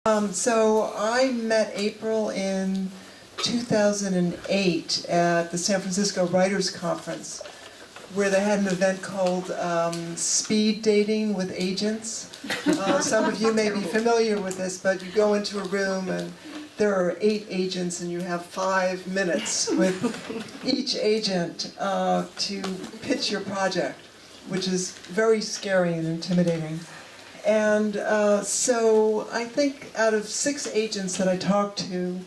So I met April in 2008 at the San Francisco Writers Conference, where they had an event called Speed Dating with Agents. Some of you may be familiar with this, but you go into a room and there are 8 agents and you have 5 minutes with each agent to pitch your project, which is very scary and intimidating. And so I think out of 6 agents that I talked to,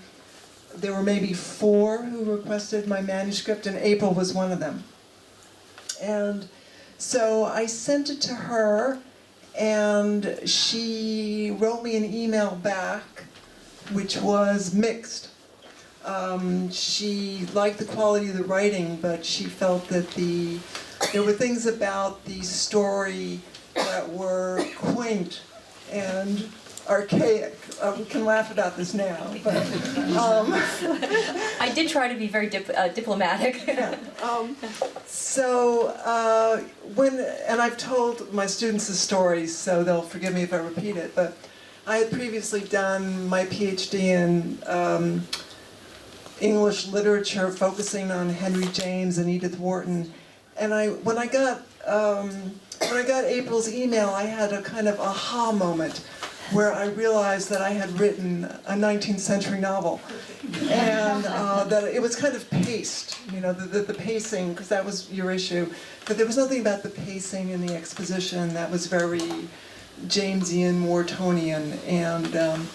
there were maybe 4 who requested my manuscript, and April was one of them. And so I sent it to her, and she wrote me an email back, which was mixed. She liked the quality of the writing, but she felt that there were things about the story that were quaint and archaic. We can laugh about this now, but I did try to be very diplomatic. Yeah. And I've told my students the story, so they'll forgive me if I repeat it, but I had previously done my PhD in English literature, focusing on Henry James and Edith Wharton, and when I got April's email, I had a kind of aha moment where I realized that I had written a 19th century novel, and that it was kind of paced, the pacing, because that was your issue, but there was nothing about the pacing in the exposition that was very Jamesian, Whartonian, and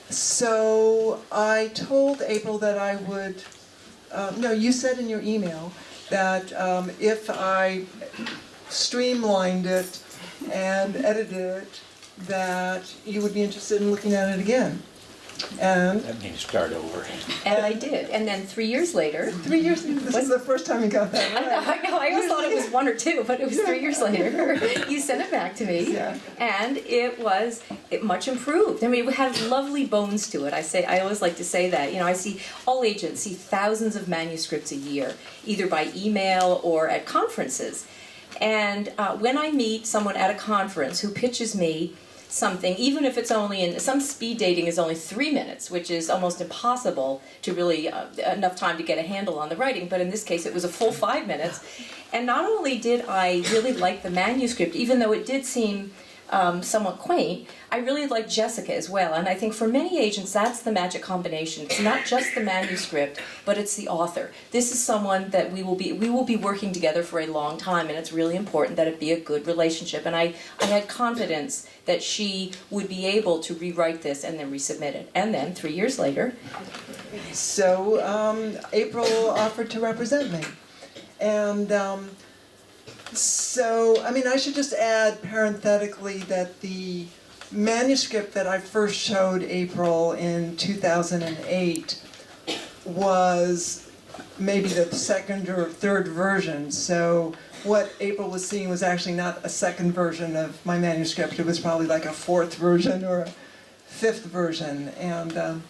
so I told April that I would, you said in your email that if I streamlined it and edited it, that you would be interested in looking at it again. And that means start over. And I did. And then 3 years later... 3 years? This is the first time you got that right. I know. I always thought it was 1 or 2, but it was 3 years later. You sent it back to me, yeah. And it much improved. I mean, it had lovely bones to it. I always like to say that. I see all agents see thousands of manuscripts a year, either by email or at conferences. And when I meet someone at a conference who pitches me something, even if it's only some speed dating is only 3 minutes, which is almost impossible to really enough time to get a handle on the writing, but in this case it was a full 5 minutes. And not only did I really like the manuscript, even though it did seem somewhat quaint, I really liked Jessica as well. And I think for many agents that's the magic combination. It's not just the manuscript, but it's the author. This is someone that we will be working together for a long time, and it's really important that it be a good relationship. And I had confidence that she would be able to rewrite this and then resubmit it. And then 3 years later, so April offered to represent me, and so, I should just add parenthetically that the manuscript that I first showed April in 2008 was maybe the 2nd or 3rd version. So what April was seeing was actually not a 2nd version of my manuscript. It was probably like a 4th version or a 5th version. And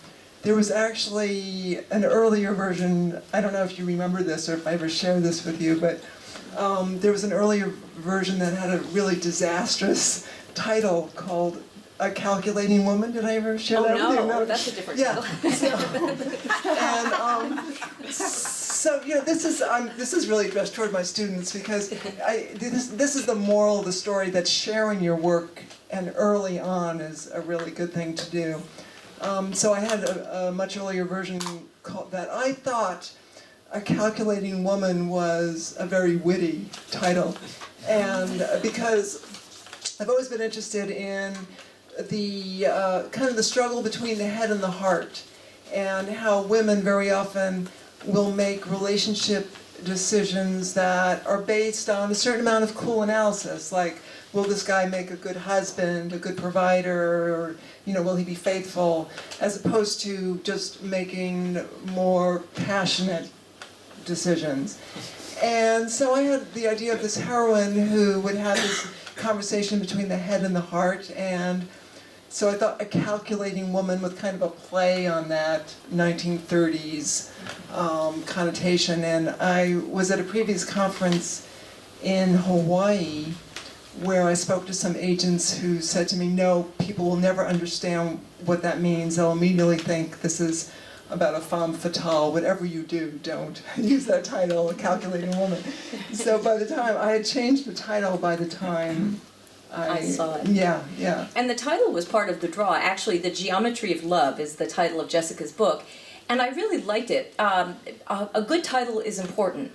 there was actually an earlier version. I don't know if you remember this or if I ever shared this with you, but there was an earlier version that had a really disastrous title called A Calculating Woman. Did I ever share that with you? No, that's a different title. So this is really addressed toward my students, because this is the moral of the story, that sharing your work and early on is a really good thing to do. So I had a much earlier version that I thought A Calculating Woman was a very witty title, and because I've always been interested in the kind of the struggle between the head and the heart, and how women very often will make relationship decisions that are based on a certain amount of cool analysis, like, will this guy make a good husband, a good provider, or will he be faithful, as opposed to just making more passionate decisions. And so I had the idea of this heroine who would have this conversation between the head and the heart, and so I thought A Calculating Woman, with kind of a play on that 1930s connotation. And I was at a previous conference in Hawaii where I spoke to some agents who said to me, no, people will never understand what that means. They'll immediately think this is about a femme fatale. Whatever you do, don't use that title, a calculating woman. So by the time, I had changed the title by the time I saw it. Yeah, yeah. And the title was part of the draw. Actually, The Geometry of Love is the title of Jessica's book. And I really liked it. A good title is important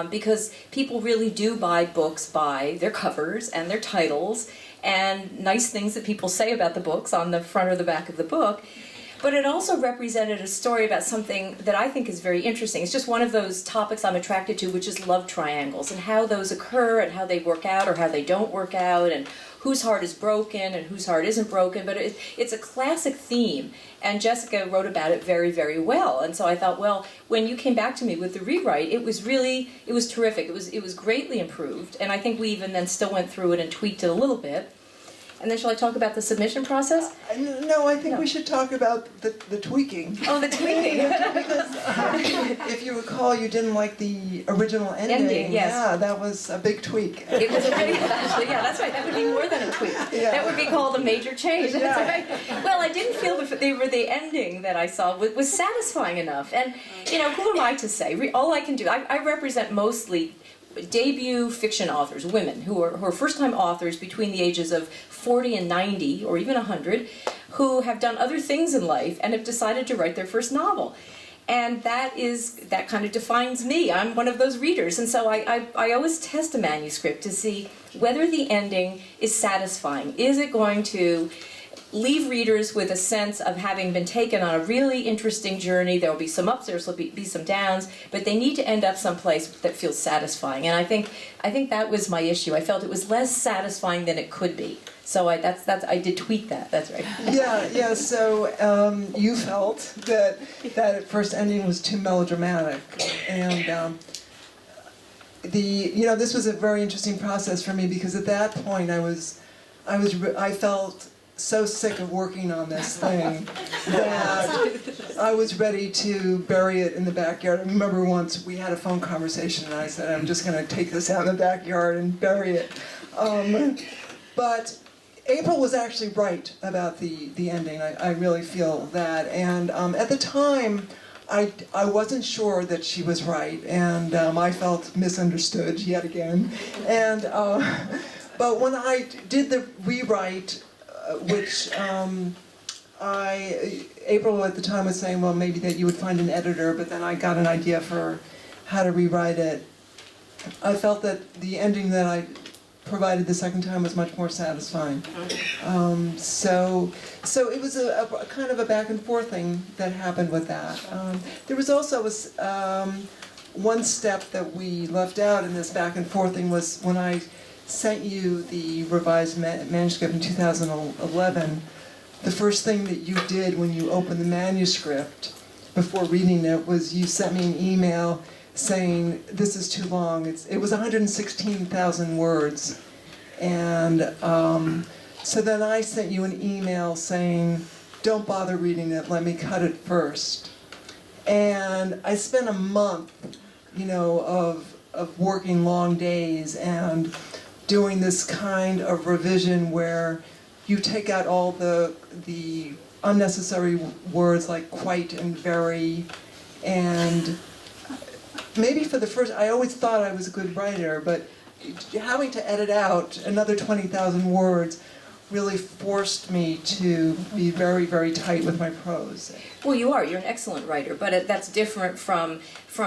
because people really do buy books by their covers and their titles and nice things that people say about the books on the front or the back of the book. But it also represented a story about something that I think is very interesting. It's just one of those topics I'm attracted to, which is love triangles and how those occur and how they work out or how they don't work out and whose heart is broken and whose heart isn't broken. But it's a classic theme, and Jessica wrote about it very, very well. And so I thought, well, when you came back to me with the rewrite, it was terrific. It was greatly improved, and I think we even then still went through it and tweaked it a little bit. And then shall I talk about the submission process? No, I think we should talk about the tweaking. Oh, the tweaking. Because if you recall, you didn't like the original ending. Yes. Yeah, that was a big tweak. It was a big, actually, yeah, that's right. That would be more than a tweak. Yeah. That would be called a major change. That's Yeah. right. Well, I didn't feel that the ending that I saw was satisfying enough. And, who am I to say? All I can do, I represent mostly debut fiction authors, women who are first-time authors between the ages of 40 and 90, or even 100, who have done other things in life and have decided to write their first novel. And that kind of defines me. I'm one of those readers. And so I always test a manuscript to see whether the ending is satisfying. Is it going to leave readers with a sense of having been taken on a really interesting journey? There will be some ups, there will be some downs, but they need to end up someplace that feels satisfying. And I think that was my issue. I felt it was less satisfying than it could be. So I did tweak that. That's right. Yeah. So you felt that first ending was too melodramatic, and this was a very interesting process for me because at that point I felt so sick of working on this thing that I was ready to bury it in the backyard. I remember once we had a phone conversation and I said, I'm just going to take this out in the backyard and bury it. But April was actually right about the ending. I really feel that. And at the time, I wasn't sure that she was right, and I felt misunderstood yet again. And but when I did the rewrite, which April at the time was saying, well, maybe that you would find an editor, but then I got an idea for how to rewrite it. I felt that the ending that I provided the second time was much more satisfying. So it was a kind of a back and forth thing that happened with that. There was also one step that we left out in this back and forth thing was when I sent you the revised manuscript in 2011, the first thing that you did when you opened the manuscript before reading it was you sent me an email saying, this is too long. It was 116,000 words. And so then I sent you an email saying, don't bother reading it, let me cut it first. And I spent a month, of working long days and doing this kind of revision where you take out all the unnecessary words like quite and very, and maybe for the first, I always thought I was a good writer, but having to edit out another 20,000 words really forced me to be very, very tight with my prose. Well, you're an excellent writer, but that's different from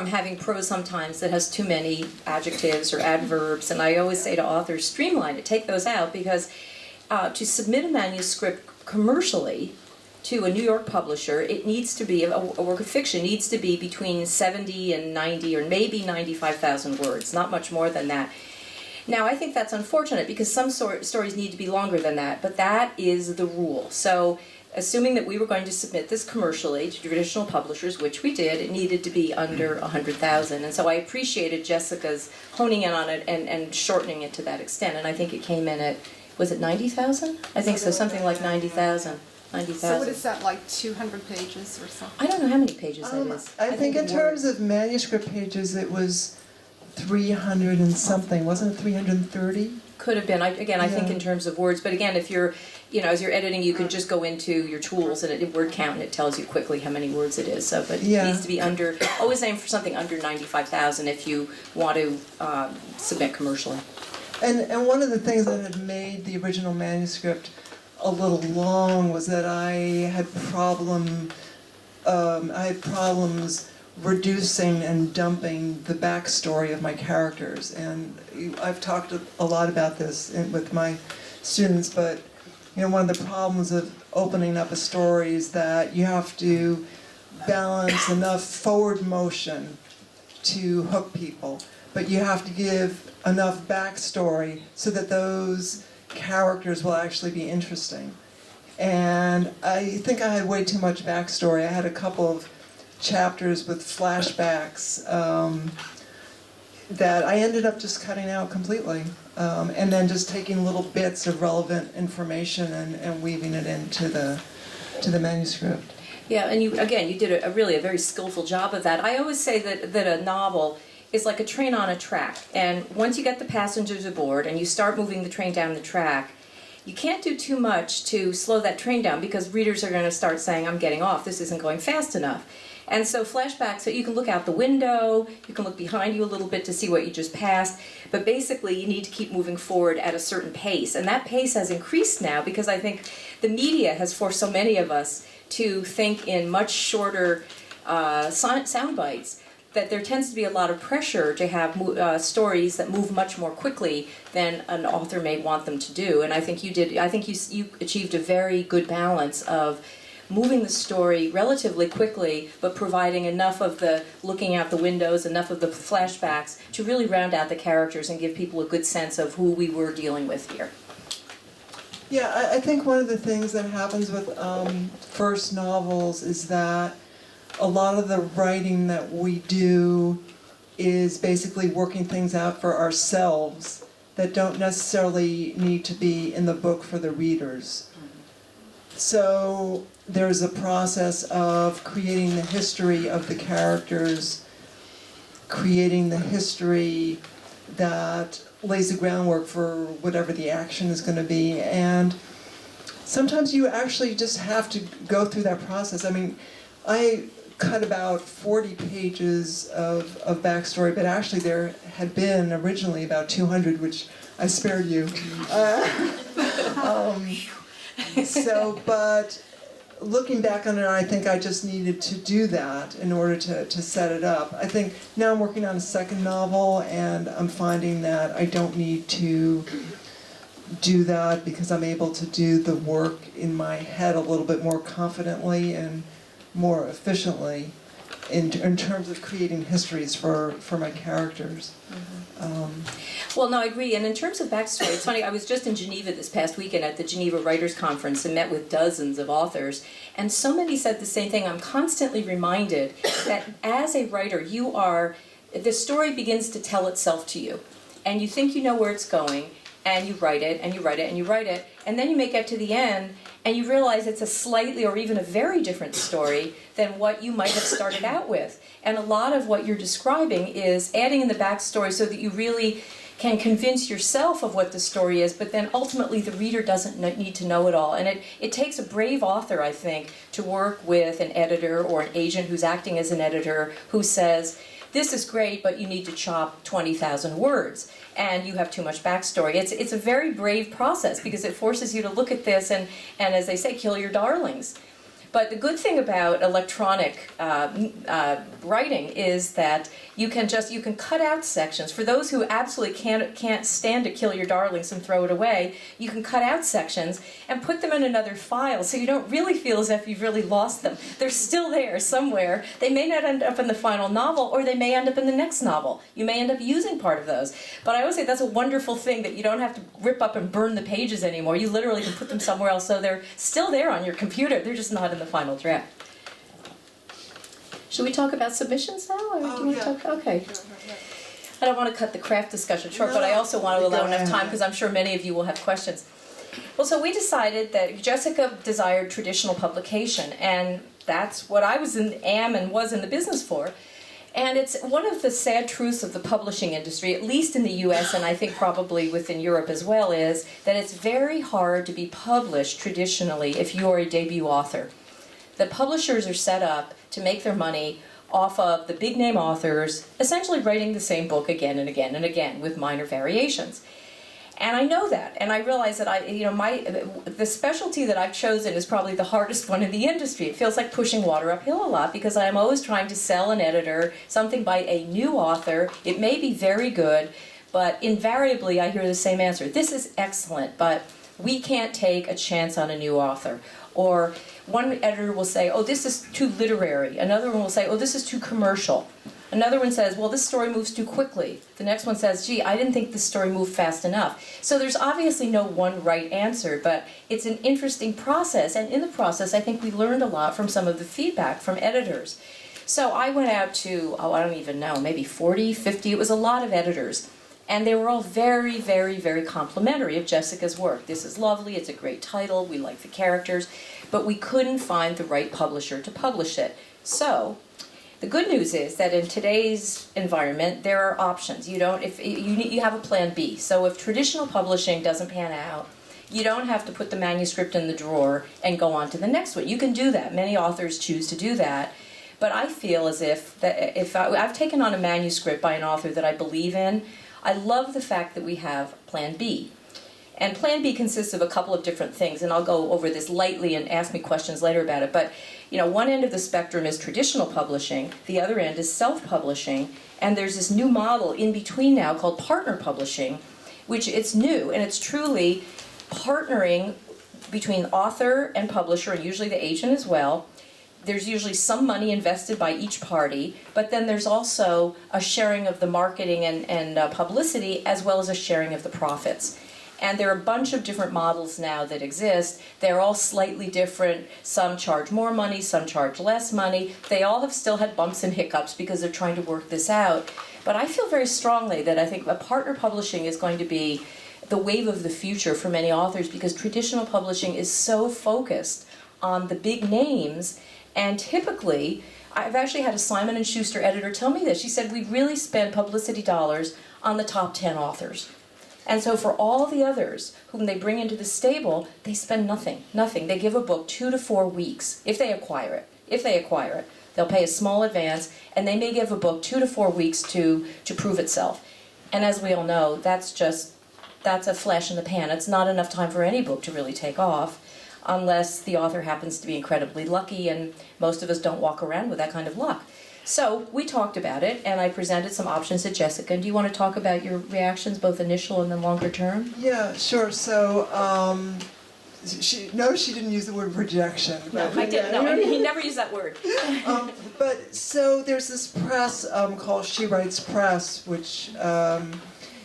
having prose sometimes that has too many adjectives or adverbs, and I always say to authors, streamline it, take those out, because to submit a manuscript commercially to a New York publisher, it needs to be, a work of fiction needs to be between 70 and 90 or maybe 95,000 words, not much more than that. Now, I think that's unfortunate because some stories need to be longer than that, but that is the rule. So, assuming that we were going to submit this commercially to traditional publishers, which we did, it needed to be under 100,000. And so I appreciated Jessica's honing in on it and shortening it to that extent. And I think it came in at, was it 90,000? I think so, something like 90,000. 90,000. So what is that, like 200 pages or something? I don't know how many pages that is. I think in terms of manuscript pages, it was 300 and something. Wasn't it 330? could have been. I think in terms of words, but again, if you're, as you're editing, you can just go into your tools and it word count, and it tells you quickly how many words it is. So, but it needs to be under. Always aim for something under 95,000 if you want to submit commercially. And one of the things that had made the original manuscript a little long was that I had problems reducing and dumping the backstory of my characters. And I've talked a lot about this with my students, but one of the problems of opening up a story is that you have to balance enough forward motion to hook people, but you have to give enough backstory so that those characters will actually be interesting. And I think I had way too much backstory. I had a couple of chapters with flashbacks that I ended up just cutting out completely, and then just taking little bits of relevant information and weaving it into the manuscript. Yeah, and you did a really very skillful job of that. I always say that a novel is like a train on a track, and once you get the passengers aboard and you start moving the train down the track, you can't do too much to slow that train down, because readers are going to start saying, I'm getting off, this isn't going fast enough. And so flashbacks, so you can look out the window, you can look behind you a little bit to see what you just passed, but basically you need to keep moving forward at a certain pace. And that pace has increased now because I think the media has forced so many of us to think in much shorter sound bites, that there tends to be a lot of pressure to have stories that move much more quickly than an author may want them to do. And I think you achieved a very good balance of moving the story relatively quickly, but providing enough of the looking out the windows, enough of the flashbacks to really round out the characters and give people a good sense of who we were dealing with here. Yeah, I think one of the things that happens with first novels is that a lot of the writing that we do is basically working things out for ourselves that don't necessarily need to be in the book for the readers. So there's a process of creating the history of the characters, creating the history that lays the groundwork for whatever the action is going to be. And sometimes you actually just have to go through that process. I mean, I cut about 40 pages of backstory, but actually there had been originally about 200, which I spared you. But looking back on it, I think I just needed to do that in order to set it up. I think now I'm working on a second novel, and I'm finding that I don't need to do that because I'm able to do the work in my head a little bit more confidently and more efficiently in terms of creating histories for my characters. Well, no, I agree. And in terms of backstory, it's funny, I was just in Geneva this past weekend at the Geneva Writers' Conference and met with dozens of authors, and so many said the same thing. I'm constantly reminded that as a writer, the story begins to tell itself to you, and you think you know where it's going, and you write it, and you write it, and you write it, and then you make it to the end, and you realize it's a slightly or even a very different story than what you might have started out with. And a lot of what you're describing is adding in the backstory so that you really can convince yourself of what the story is, but then ultimately the reader doesn't need to know it all. And it takes a brave author, I think, to work with an editor or an agent who's acting as an editor who says, this is great, but you need to chop 20,000 words, and you have too much backstory. It's a very brave process because it forces you to look at this and as they say, kill your darlings. But the good thing about electronic writing is that you can cut out sections. For those who absolutely can't stand to kill your darlings and throw it away, you can cut out sections and put them in another file so you don't really feel as if you've really lost them. They're still there somewhere. They may not end up in the final novel, or they may end up in the next novel. You may end up using part of those. But I always say that's a wonderful thing, that you don't have to rip up and burn the pages anymore. You literally can put them somewhere else, so they're still there on your computer. They're just not in the final draft. Should we talk about submissions now? Or do you want to talk? Okay. I don't want to cut the craft discussion short, but I also want to allow enough time because I'm sure many of you will have questions. Well, so we decided that Jessica desired traditional publication, and that's what I was in the business for. And it's one of the sad truths of the publishing industry, at least in the US and I think probably within Europe as well, is that it's very hard to be published traditionally if you're a debut author. The publishers are set up to make their money off of the big name authors essentially writing the same book again and again and again with minor variations. And I know that, and I realize that the specialty that I've chosen is probably the hardest one in the industry. It feels like pushing water uphill a lot because I'm always trying to sell an editor something by a new author. It may be very good, but invariably I hear the same answer. This is excellent, but we can't take a chance on a new author. Or one editor will say, oh, this is too literary. Another one will say, oh, this is too commercial. Another one says, well, this story moves too quickly. The next one says, gee, I didn't think this story moved fast enough. So there's obviously no one right answer, but it's an interesting process. And in the process, I think we learned a lot from some of the feedback from editors. So I went out to, I don't even know, maybe 40, 50, it was a lot of editors. And they were all very, very, very complimentary of Jessica's work. This is lovely, it's a great title, we like the characters, but we couldn't find the right publisher to publish it. So the good news is that in today's environment, there are options. You have a plan B. So if traditional publishing doesn't pan out, you don't have to put the manuscript in the drawer and go on to the next one. You can do that. Many authors choose to do that. But I feel as if I've taken on a manuscript by an author that I believe in, I love the fact that we have plan B. And plan B consists of a couple of different things, and I'll go over this lightly and ask me questions later about it. But one end of the spectrum is traditional publishing, the other end is self-publishing, and there's this new model in between now called partner publishing, which it's new, and it's truly partnering between author and publisher, and usually the agent as well. There's usually some money invested by each party, but then there's also a sharing of the marketing and publicity, as well as a sharing of the profits. And there are a bunch of different models now that exist. They're all slightly different. Some charge more money, some charge less money. They all have still had bumps and hiccups because they're trying to work this out. But I feel very strongly that I think a partner publishing is going to be the wave of the future for many authors, because traditional publishing is so focused on the big names. And typically, I've actually had a Simon & Schuster editor tell me this. She said, we really spend publicity dollars on the top 10 authors. And so for all the others whom they bring into the stable, they spend nothing. They give a book 2 to 4 weeks, if they acquire it. They'll pay a small advance, and they may give a book 2 to 4 weeks to prove itself. And as we all know, that's a flash in the pan. It's not enough time for any book to really take off, unless the author happens to be incredibly lucky, and most of us don't walk around with that kind of luck. So we talked about it, and I presented some options to Jessica. Do you want to talk about your reactions, both initial and then longer term? Yeah, sure. So, she didn't use the word rejection. No, I didn't. No, he never used that word. But so there's this press called She Writes Press, which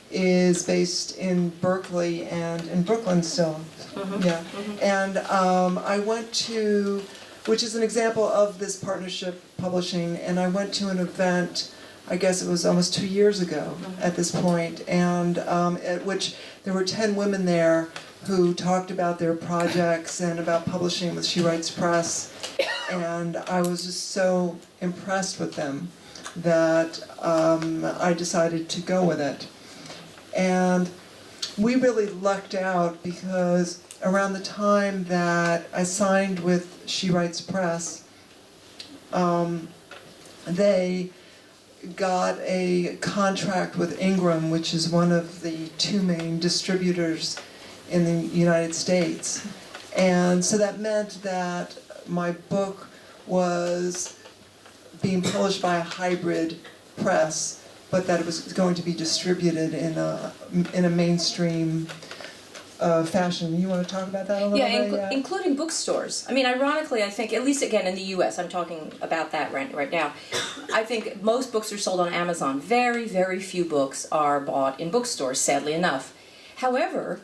is based in Berkeley and in Brooklyn still. Mm-hmm. Yeah. Mm-hmm. And I went to, which is an example of this partnership publishing, and I went to an event, I guess it was almost 2 years ago at this point, and at which there were 10 women there who talked about their projects and about publishing with She Writes Press, and I was just so impressed with them that I decided to go with it. And we really lucked out because around the time that I signed with She Writes Press, they got a contract with Ingram, which is one of the 2 main distributors in the United States. And so that meant that my book was being published by a hybrid press, but that it was going to be distributed in a mainstream fashion. You want to talk about that a little bit? Yeah, including bookstores. I mean, ironically, I think, at least again in the U.S., I'm talking about that right now, I think most books are sold on Amazon. Very, very few books are bought in bookstores, sadly enough. However,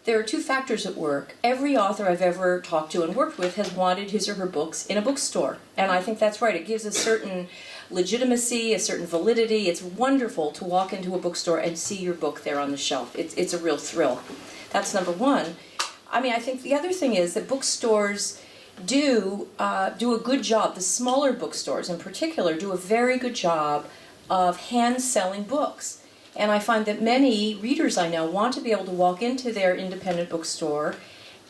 there are 2 factors at work. Every author I've ever talked to and worked with has wanted his or her books in a bookstore. And I think that's right. It gives a certain legitimacy, a certain validity. It's wonderful to walk into a bookstore and see your book there on the shelf. It's a real thrill. That's number one. I mean, I think the other thing is that bookstores, do a good job, the smaller bookstores in particular, do a very good job of hand-selling books. And I find that many readers I know want to be able to walk into their independent bookstore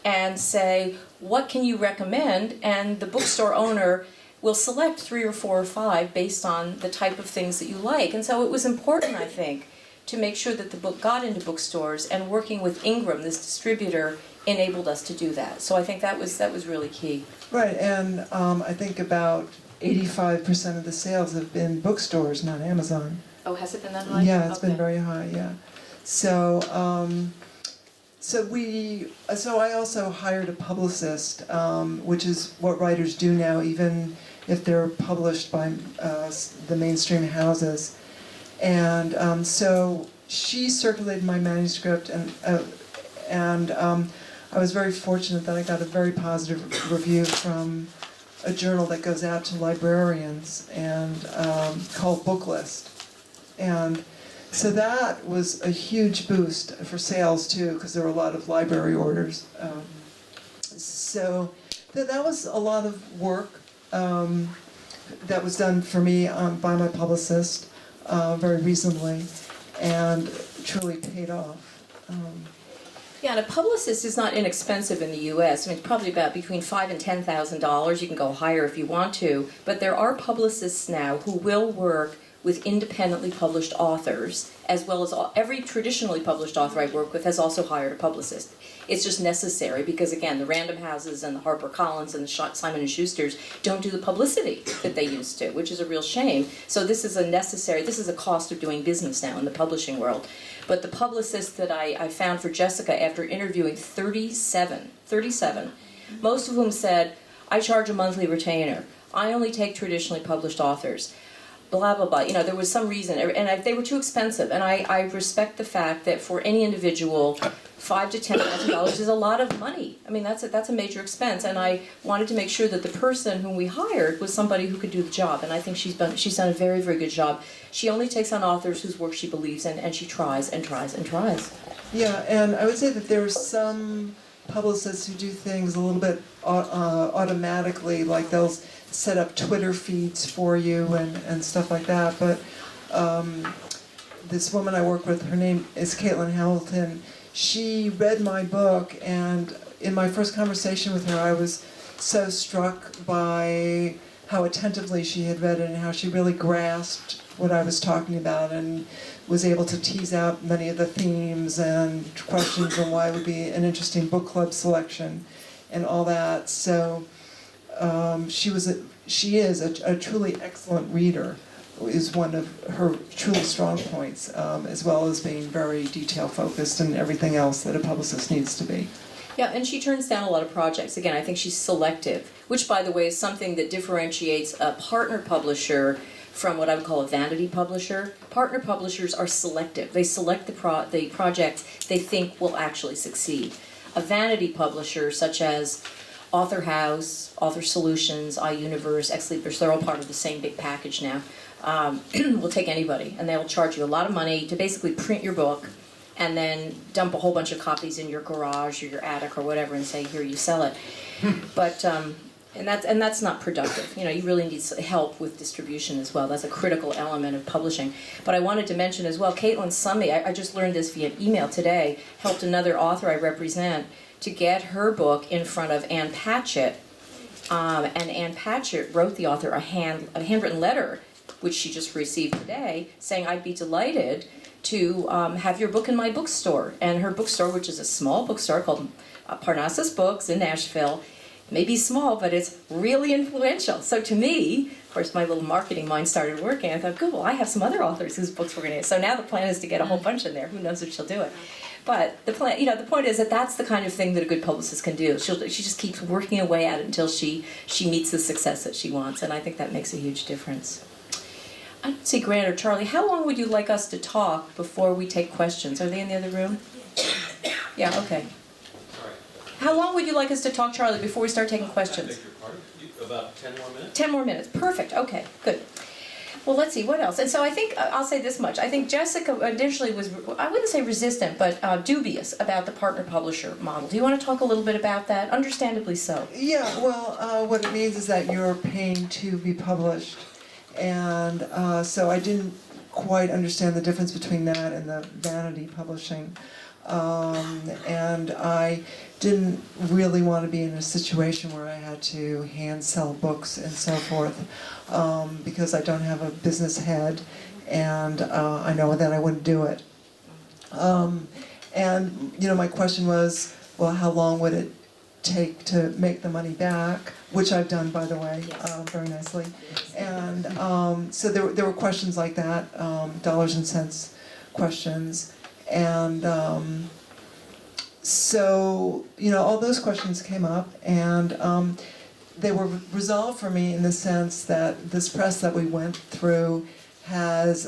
and say, what can you recommend? And the bookstore owner will select 3 or 4 or 5 based on the type of things that you like. And so it was important, I think, to make sure that the book got into bookstores, and working with Ingram, this distributor, enabled us to do that. So I think that was really key. Right, and I think about 85% of the sales have been bookstores, not Amazon. Oh, has it been that high? Yeah, it's Okay. been very high, yeah. So, so I also hired a publicist, which is what writers do now, even if they're published by the mainstream houses. And so she circulated my manuscript, and I was very fortunate that I got a very positive review from a journal that goes out to librarians and called Booklist. And so that was a huge boost for sales too, because there were a lot of library orders. So that was a lot of work that was done for me by my publicist very reasonably, and truly paid off. Yeah, and a publicist is not inexpensive in the U.S. I mean, it's probably about between $5,000 and $10,000. You can go higher if you want to, but there are publicists now who will work with independently published authors, as well as every traditionally published author I work with has also hired a publicist. It's just necessary because, again, the Random Houses and the HarperCollins and the Simon & Schusters don't do the publicity that they used to, which is a real shame. So this is a cost of doing business now in the publishing world. But the publicist that I found for Jessica, after interviewing 37, most of whom said, I charge a monthly retainer. I only take traditionally published authors. Blah, blah, blah. You know, there was some reason, and they were too expensive. And I respect the fact that for any individual, $5,000 to $10,000 is a lot of money. I mean, that's a major expense. And I wanted to make sure that the person whom we hired was somebody who could do the job. And I think she's done a very, very good job. She only takes on authors whose work she believes in, and she tries and tries and tries. Yeah, and I would say that there are some publicists who do things a little bit automatically, like they'll set up Twitter feeds for you and stuff like that. But this woman I work with, her name is Caitlin Hamilton. She read my book, and in my first conversation with her, I was so struck by how attentively she had read it and how she really grasped what I was talking about and was able to tease out many of the themes and questions on why it would be an interesting book club selection and all that. So she is a truly excellent reader, is one of her truly strong points, as well as being very detail focused and everything else that a publicist needs to be. Yeah, and she turns down a lot of projects. Again, I think she's selective, which, by the way, is something that differentiates a partner publisher from what I would call a vanity publisher. Partner publishers are selective. They select the projects they think will actually succeed. A vanity publisher, such as Author House, Author Solutions, iUniverse, Ex Libris, they're all part of the same big package now, will take anybody, and they'll charge you a lot of money to basically print your book and then dump a whole bunch of copies in your garage or your attic or whatever and say, here, you sell it. But and that's not productive. You know, you really need help with distribution as well. That's a critical element of publishing. But I wanted to mention as well, Caitlin Summy, I just learned this via email today, helped another author I represent to get her book in front of Ann Patchett. And Ann Patchett wrote the author a handwritten letter, which she just received today, saying, I'd be delighted to have your book in my bookstore. And her bookstore, which is a small bookstore called Parnassus Books in Nashville, may be small, but it's really influential. So to me, of course, my little marketing mind started working. I thought, good, well, I have some other authors whose books we're going to get. So now the plan is to get a whole bunch in there. Who knows if she'll do it? But the plan, the point is that that's the kind of thing that a good publicist can do. She just keeps working away at it until she meets the success that she wants, and I think that makes a huge difference. I don't see Grant or Charlie. How long would you like us to talk before we take questions? Are they in the other room? Yeah, okay. How long would you like us to talk, Charlie, before we start taking questions? I beg your pardon? About 10 more minutes? 10 more minutes. Perfect. Okay, good. Well, let's see, what else? And so I think, I'll say this much, I think Jessica initially was, I wouldn't say resistant, but dubious about the partner-publisher model. Do you want to talk a little bit about that? Understandably so. Yeah, well, what it means is that you're paying to be published. And so I didn't quite understand the difference between that and the vanity publishing. And I didn't really want to be in a situation where I had to hand sell books and so forth, because I don't have a business head, and I know that I wouldn't do it. And my question was, well, how long would it take to make the money back, which I've done, by the way, very nicely. And so there were questions like that, dollars and cents questions. And so, all those questions came up, and they were resolved for me in the sense that this press that we went through has,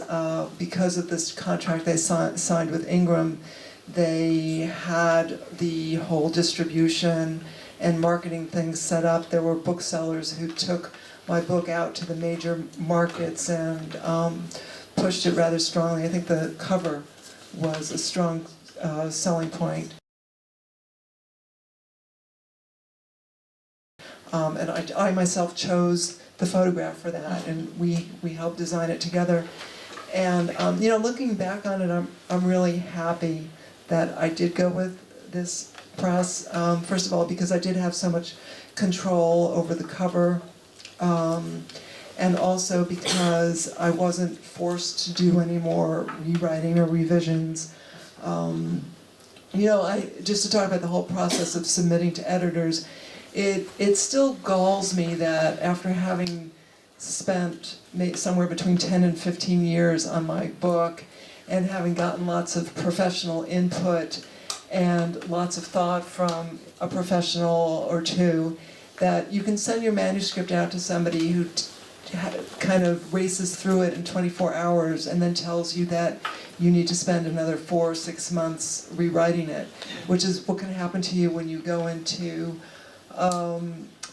because of this contract they signed with Ingram, they had the whole distribution and marketing things set up. There were booksellers who took my book out to the major markets and pushed it rather strongly. I think the cover was a strong selling point. And I myself chose the photograph for that, and we helped design it together. And looking back on it, I'm really happy that I did go with this press. First of all, because I did have so much control over the cover, and also because I wasn't forced to do any more rewriting or revisions. Just to talk about the whole process of submitting to editors, it still galls me that after having spent somewhere between 10 and 15 years on my book, and having gotten lots of professional input and lots of thought from a professional or two, that you can send your manuscript out to somebody who kind of races through it in 24 hours and then tells you that you need to spend another 4 or 6 months rewriting it, which is what can happen to you when you go into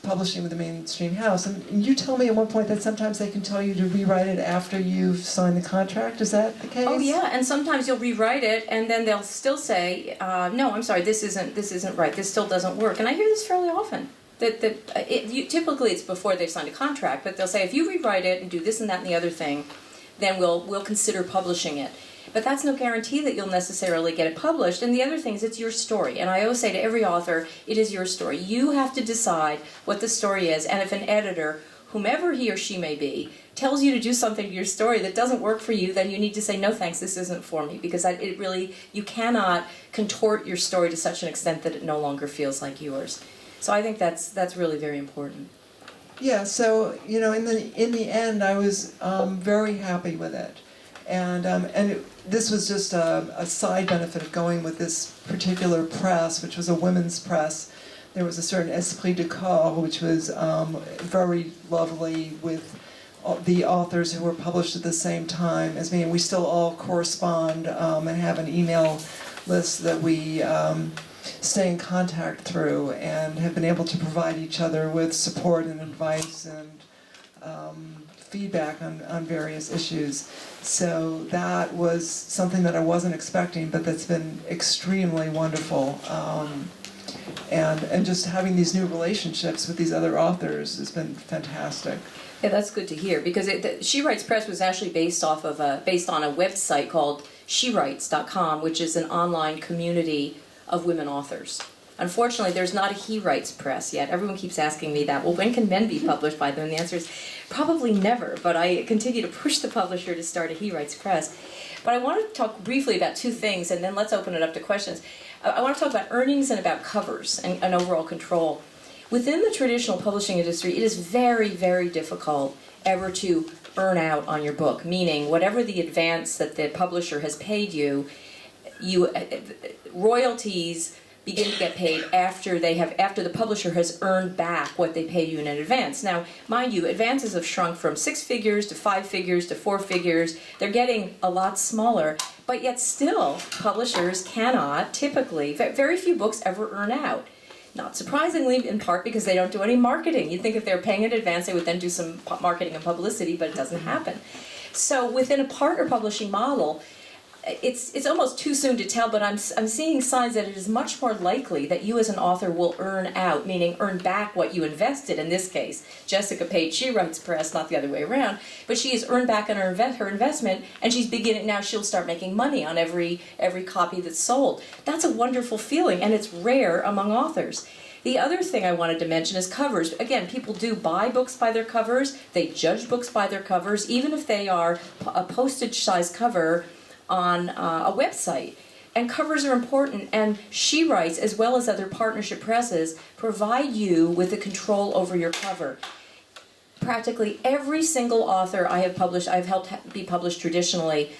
publishing with a mainstream house. And you told me at one point that sometimes they can tell you to rewrite it after you've signed the contract. Is that the case? Oh yeah, and sometimes you'll rewrite it, and then they'll still say, "No, I'm sorry, this isn't right. This still doesn't work." And I hear this fairly often. Typically it's before they've signed a contract, but they'll say, "If you rewrite it and do this and that and the other thing, then we'll consider publishing it." But that's no guarantee that you'll necessarily get it published. And the other thing is, it's your story. And I always say to every author, it is your story. You have to decide what the story is. And if an editor, whomever he or she may be, tells you to do something to your story that doesn't work for you, then you need to say, no thanks, this isn't for me. Because you cannot contort your story to such an extent that it no longer feels like yours. So I think that's really very important. Yeah, so, in the end, I was very happy with it. And this was just a side benefit of going with this particular press, which was a women's press. There was a certain esprit de corps, which was very lovely, with the authors who were published at the same time as me. And we still all correspond and have an email list that we stay in contact through, and have been able to provide each other with support and advice and feedback on various issues. So that was something that I wasn't expecting, but that's been extremely wonderful. And just having these new relationships with these other authors has been fantastic. Yeah, that's good to hear, because She Writes Press was actually based on a website called shewrites.com, which is an online community of women authors. Unfortunately, there's not a He Writes Press yet. Everyone keeps asking me that. Well, when can men be published by them? And the answer is probably never, but I continue to push the publisher to start a He Writes Press. But I want to talk briefly about two things, and then let's open it up to questions. I want to talk about earnings and about covers and overall control. Within the traditional publishing industry, it is very, very difficult ever to earn out on your book, meaning whatever the advance that the publisher has paid you, royalties begin to get paid after the publisher has earned back what they paid you in advance. Now, mind you, advances have shrunk from 6 figures to 5 figures to 4 figures. They're getting a lot smaller, but yet still, publishers cannot typically, very few books ever earn out. Not surprisingly, in part because they don't do any marketing. You'd think if they were paying in advance, they would then do some marketing and publicity, but it doesn't happen. So within a partner publishing model, it's almost too soon to tell, but I'm seeing signs that it is much more likely that you as an author will earn out, meaning earn back what you invested. In this case, Jessica paid She Writes Press, not the other way around, but she has earned back on her investment, and she's beginning, now she'll start making money on every copy that's sold. That's a wonderful feeling, and it's rare among authors. The other thing I wanted to mention is covers. Again, people do buy books by their covers, they judge books by their covers, even if they are a postage-size cover on a website. And covers are important, and She Writes, as well as other partnership presses, provide you with the control over your cover. Practically every single author I've helped be published traditionally,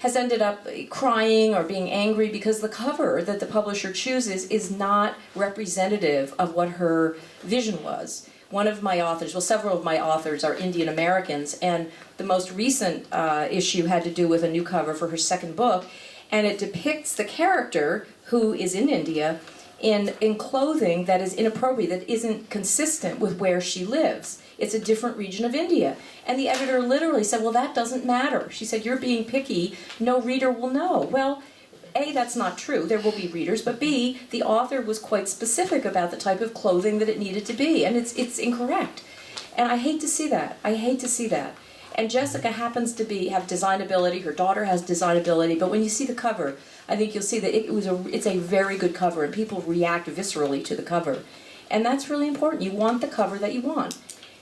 has ended up crying or being angry because the cover that the publisher chooses is not representative of what her vision was. One of my authors, well, several of my authors are Indian Americans, and the most recent issue had to do with a new cover for her second book, and it depicts the character, who is in India, in clothing that is inappropriate, that isn't consistent with where she lives. It's a different region of India. And the editor literally said, well, that doesn't matter. She said, you're being picky, no reader will know. Well, A, that's not true, there will be readers, but B, the author was quite specific about the type of clothing that it needed to be, and it's incorrect. And I hate to see that, I hate to see that. And Jessica happens to have design ability, her daughter has design ability, but when you see the cover, I think you'll see that it's a very good cover, and people react viscerally to the cover. And that's really important, you want the cover that you want.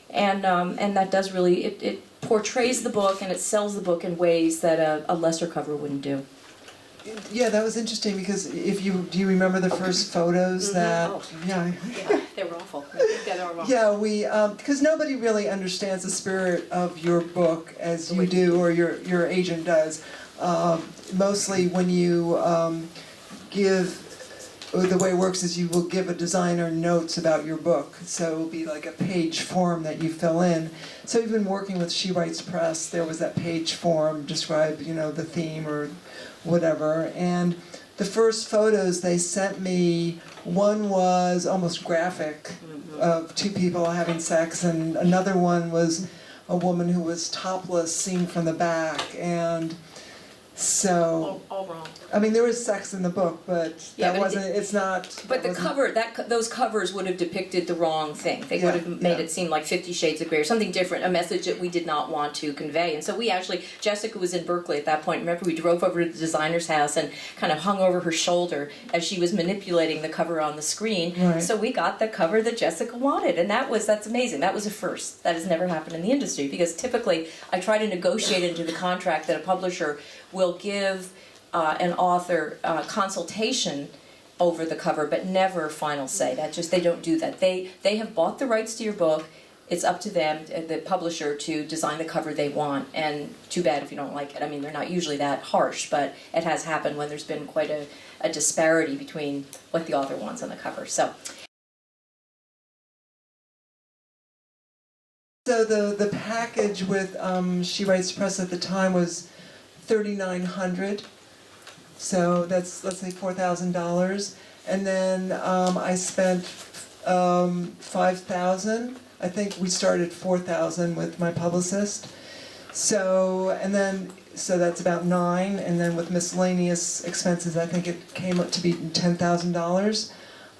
And that does really, it portrays the book and it sells the book in ways that a lesser cover wouldn't do. Yeah, that was interesting because do you remember the first photos that? Oh. Yeah. Yeah, they were awful. Yeah, they were awful. Yeah, because nobody really understands the spirit of your book as you do or your agent does. Mostly when you the way it works is you will give a designer notes about your book. So it will be like a page form that you fill in. So even working with She Writes Press, there was that page form, describe, the theme or whatever. And the first photos they sent me, one was almost graphic, of two people having sex, and another one was a woman who was topless, seen from the back. And so, all wrong. I mean, there was sex in the book, but Yeah, that but wasn't. It's not. But the cover, those covers would have depicted the wrong thing. They would have made it seem like 50 Shades of Grey or something different, a message that we did not want to convey. And so we actually, Jessica was in Berkeley at that point. Remember, we drove over to the designer's house and kind of hung over her shoulder as she was manipulating the cover on the screen. Right. So we got the cover that Jessica wanted, and that's amazing. That was a first. That has never happened in the industry, because typically I try to negotiate into the contract that a publisher will give an author consultation over the cover, but never final say. They don't do that. They have bought the rights to your book. It's up to them, the publisher, to design the cover they want. And too bad if you don't like it. I mean, they're not usually that harsh, but it has happened when there's been quite a disparity between what the author wants on the cover. So the package with She Writes Press at the time was $3,900. So that's, let's say, $4,000. And then I spent $5,000. I think we started $4,000 with my publicist. So that's about $9,000. And then with miscellaneous expenses, I think it came up to be $10,000.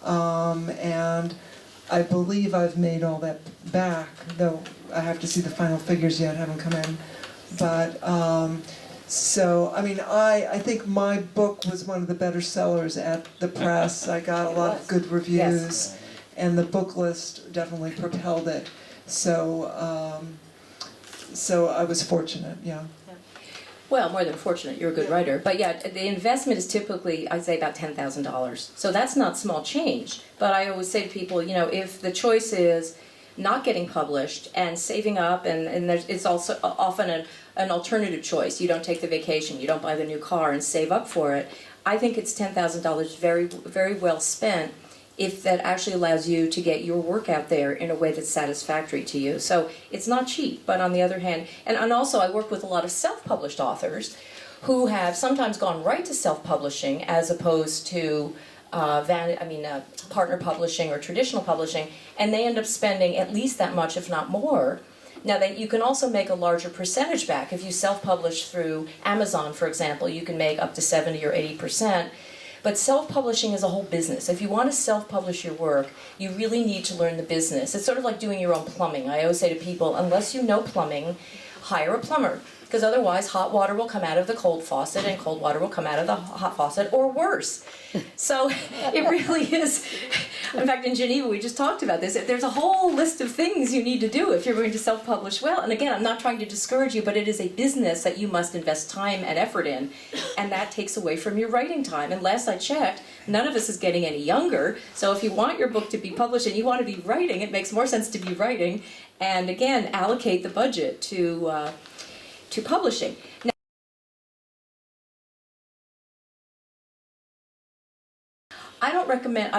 And I believe I've made all that back, though I have to see the final figures yet, haven't come in. But so, I mean, I think my book was one of the better sellers at the press. I got a lot of good reviews, and the book list definitely propelled it. So, so I was fortunate, yeah. well, more than fortunate, you're a good writer. But yeah, the investment is typically, I'd say, about $10,000. So that's not small change. But I always say to people, if the choice is not getting published and saving up, and it's also often an alternative choice. You don't take the vacation, you don't buy the new car and save up for it. I think it's $10,000 very, very well spent if that actually allows you to get your work out there in a way that's satisfactory to you. So it's not cheap, but on the other hand, and also I work with a lot of self-published authors who have sometimes gone right to self-publishing as opposed to partner publishing or traditional publishing, and they end up spending at least that much, if not more, Now, that you can also make a larger percentage back. If you self-publish through Amazon, for example, you can make up to 70 or 80%. But self-publishing is a whole business. If you want to self-publish your work, you really need to learn the business. It's sort of like doing your own plumbing. I always say to people, unless you know plumbing, hire a plumber. Because otherwise, hot water will come out of the cold faucet and cold water will come out of the hot faucet, or worse. So it really is. In fact, in Geneva, we just talked about this. There's a whole list of things you need to do if you're going to self-publish well. And again, I'm not trying to discourage you, but it is a business that you must invest time and effort in, and that takes away from your writing time. And last I checked, none of us is getting any younger. So if you want your book to be published and you want to be writing, it makes more sense to be writing. And again, allocate the budget to publishing. Now, I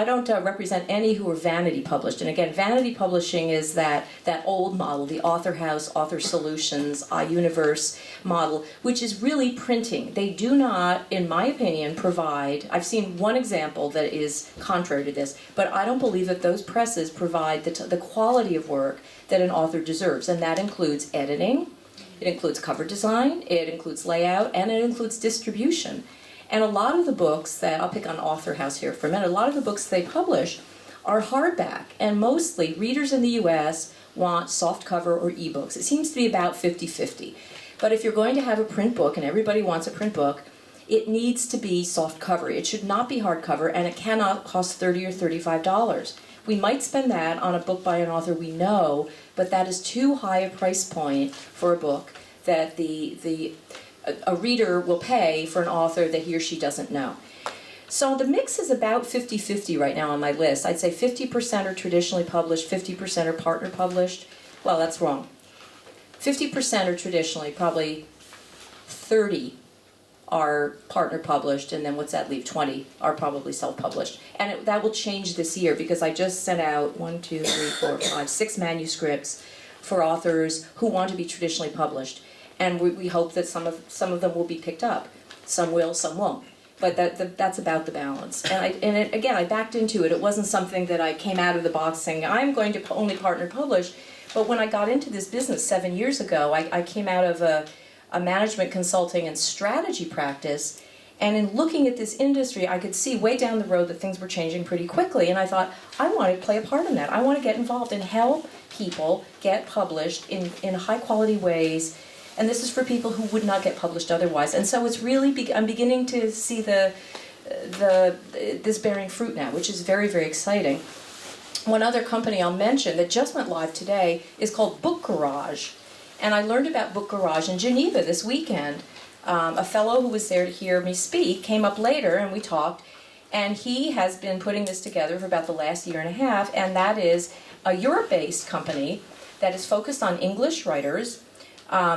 don't represent any who are vanity published. And again, vanity publishing is that old model, the author house, author solutions, iUniverse model, which is really printing. They do not, in my opinion, provide, I've seen one example that is contrary to this, but I don't believe that those presses provide the quality of work that an author deserves. And that includes editing, it includes cover design, it includes layout, and it includes distribution. And a lot of the books that, I'll pick on Author House here for a minute, a lot of the books they publish are hardback, and mostly readers in the US want softcover or ebooks. It seems to be about 50-50. But if you're going to have a print book, and everybody wants a print book, it needs to be softcover. It should not be hardcover, and it cannot cost $30 or $35. We might spend that on a book by an author we know, but that is too high a price point for a book that a reader will pay for an author that he or she doesn't know. So the mix is about 50-50 right now on my list. I'd say 50% are traditionally published, 50% are partner published. Well, that's wrong. 50% are traditionally, probably 30 are partner published, and then what's that leave? 20 are probably self-published. And that will change this year because I just sent out 6 manuscripts for authors who want to be traditionally published. And we hope that some of them will be picked up. Some will, some won't. But that's about the balance. And again, I backed into it. It wasn't something that I came out of the box saying, I'm going to only partner publish. But when I got into this business 7 years ago, I came out of a management consulting and strategy practice. And in looking at this industry, I could see way down the road that things were changing pretty quickly. And I thought, I want to play a part in that. I want to get involved and help people get published in high quality ways. And this is for people who would not get published otherwise. And so it's really, I'm beginning to see this bearing fruit now, which is very, very exciting. One other company I'll mention that just went live today is called Book Garage. And I learned about Book Garage in Geneva this weekend. A fellow who was there to hear me speak came up later and we talked. And he has been putting this together for about the last year and a half. And that is a Europe-based company that is focused on English writers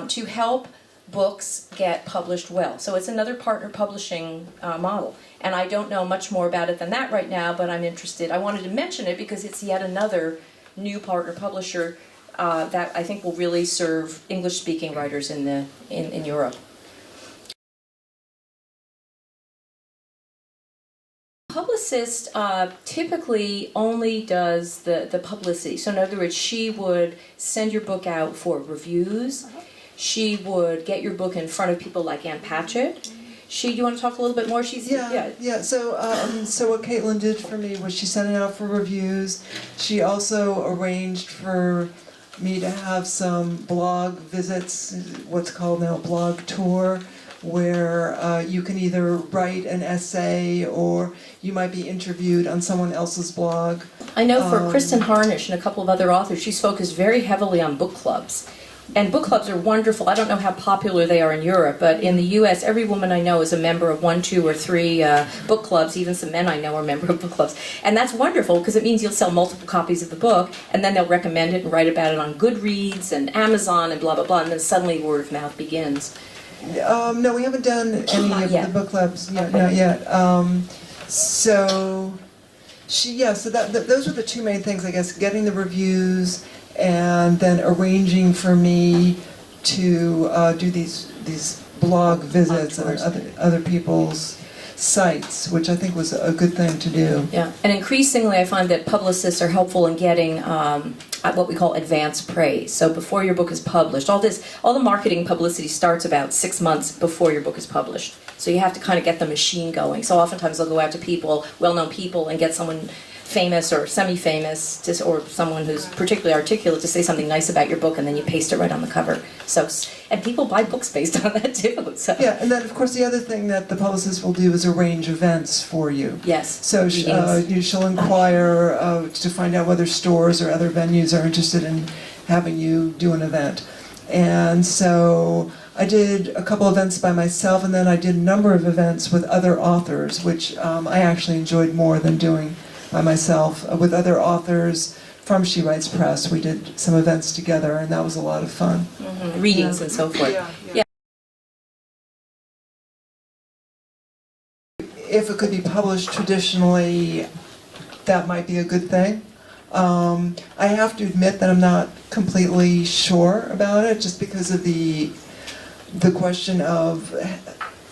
to help books get published well. So it's another partner publishing model. And I don't know much more about it than that right now, but I'm interested. I wanted to mention it because it's yet another new partner publisher that I think will really serve English-speaking writers in Europe. Publicist typically only does the publicity. So in other words, she would send your book out for reviews. She would get your book in front of people like Ann Patchett. You want to talk a little bit more? Yeah. So what Caitlin did for me was she sent it out for reviews. She also arranged for me to have some blog visits, what's called now a blog tour, where you can either write an essay or you might be interviewed on someone else's blog. I know for Kristen Harnish and a couple of other authors, she's focused very heavily on book clubs. And book clubs are wonderful. I don't know how popular they are in Europe, but in the US, every woman I know is a member of 1, 2, or 3 book clubs. Even some men I know are a member of book clubs. And that's wonderful because it means you'll sell multiple copies of the book, and then they'll recommend it and write about it on Goodreads and Amazon and blah, blah, blah, and then suddenly word of mouth begins. No, we haven't done any of the book clubs yet, not yet. So those are the two main things, I guess, getting the reviews and then arranging for me to do these blog visits and other people's. sites, which I think was a good thing to do. Yeah, and increasingly I find that publicists are helpful in getting what we call advance praise. So before your book is published, all the marketing publicity starts about 6 months before your book is published. So you have to kind of get the machine going. So oftentimes they'll go out to people, well-known people, and get someone famous or semi-famous, or someone who's particularly articulate to say something nice about your book, and then you paste it right on the cover. So, and people buy books based on that too. So. Yeah, and then of course the other thing that the publicist will do is arrange events for you. Yes. So she'll inquire to find out whether stores or other venues are interested in having you do an event. And so I did a couple events by myself, and then I did a number of events with other authors, which I actually enjoyed more than doing by myself. With other authors from She Writes Press, we did some events together, and that was a lot of fun. Mm-hmm. Readings and so forth. Yeah. If it could be published traditionally, that might be a good thing. I have to admit that I'm not completely sure about it, just because of the question of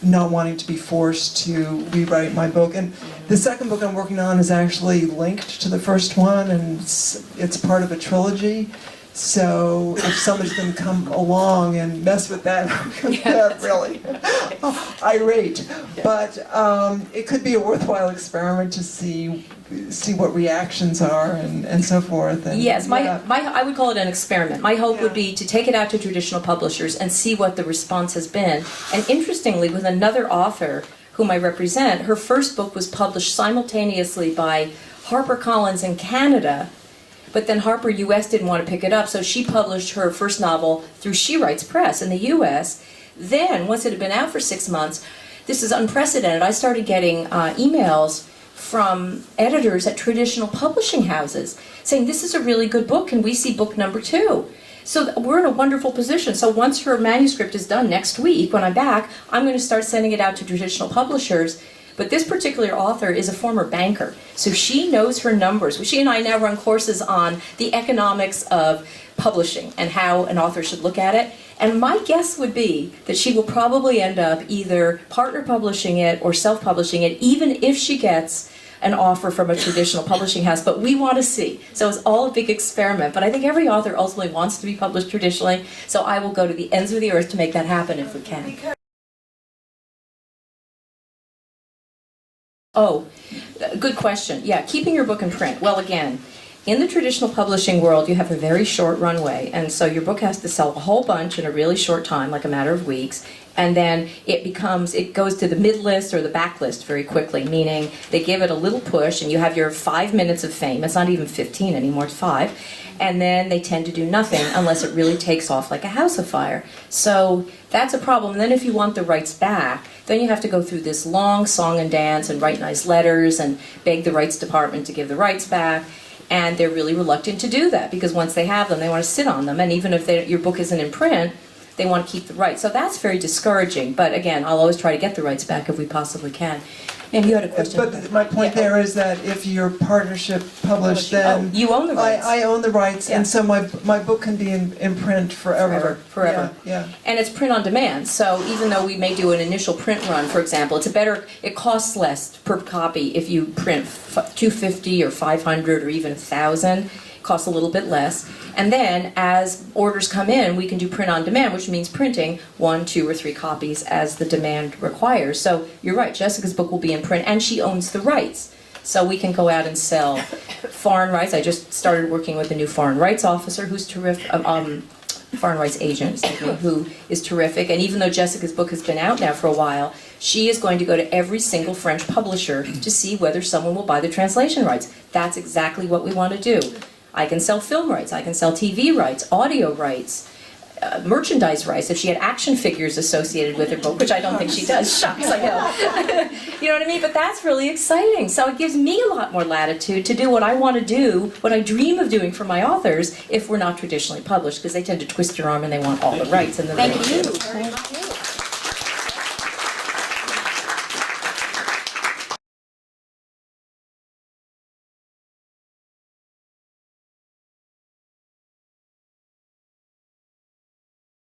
not wanting to be forced to rewrite my book. And the second book I'm working on is actually linked to the first one, and it's part of a trilogy. So if somebody's going to come along and mess with that, I'm going to get really irate. But it could be a worthwhile experiment to see what reactions are and so forth. And, yes, I would call it an experiment. My hope would be to take it out to traditional publishers and see what the response has been. And interestingly, with another author whom I represent, her first book was published simultaneously by HarperCollins in Canada, but then Harper US didn't want to pick it up, so she published her first novel through She Writes Press in the US. Then, once it had been out for 6 months, this is unprecedented, I started getting emails from editors at traditional publishing houses saying, this is a really good book, can we see book number 2? So we're in a wonderful position. So once her manuscript is done next week, when I'm back, I'm going to start sending it out to traditional publishers. But this particular author is a former banker, so she knows her numbers. She and I now run courses on the economics of publishing and how an author should look at it. And my guess would be that she will probably end up either partner publishing it or self-publishing it, even if she gets an offer from a traditional publishing house. But we want to see. So it's all a big experiment. But I think every author ultimately wants to be published traditionally, so I will go to the ends of the earth to make that happen if we can. Oh, good question. Yeah, keeping your book in print. Well, again, in the traditional publishing world, you have a very short runway, and so your book has to sell a whole bunch in a really short time, like a matter of weeks, and then it goes to the mid-list or the backlist very quickly, meaning they give it a little push, and you have your 5 minutes of fame. It's not even 15 anymore, it's 5. And then they tend to do nothing unless it really takes off like a house of fire. So that's a problem. And then if you want the rights back, then you have to go through this long song and dance and write nice letters and beg the rights department to give the rights back. And they're really reluctant to do that because once they have them, they want to sit on them. And even if your book isn't in print, they want to keep the rights. So that's very discouraging. But again, I'll always try to get the rights back if we possibly can. And you had a question. But my point there is that if your partnership published, then you own the rights. I own the rights, and so my book can be in print forever. Forever. Yeah. And it's print on demand. So even though we may do an initial print run, for example, it costs less per copy if you print 250 or 500 or even 1,000. Costs a little bit less. And then as orders come in, we can do print on demand, which means printing 1, 2, or 3 copies as the demand requires. So you're right, Jessica's book will be in print, and she owns the rights. So we can go out and sell foreign rights. I just started working with a new foreign rights officer who's terrific, foreign rights agent, who is terrific. And even though Jessica's book has been out now for a while, she is going to go to every single French publisher to see whether someone will buy the translation rights. That's exactly what we want to do. I can sell film rights, I can sell TV rights, audio rights, merchandise rights. If she had action figures associated with her book, which I don't think she does, shucks, I know. You know what I mean? But that's really exciting. So it gives me a lot more latitude to do what I want to do, what I dream of doing for my authors, if we're not traditionally published, because they tend to twist your arm and they want all the rights. And Thank you.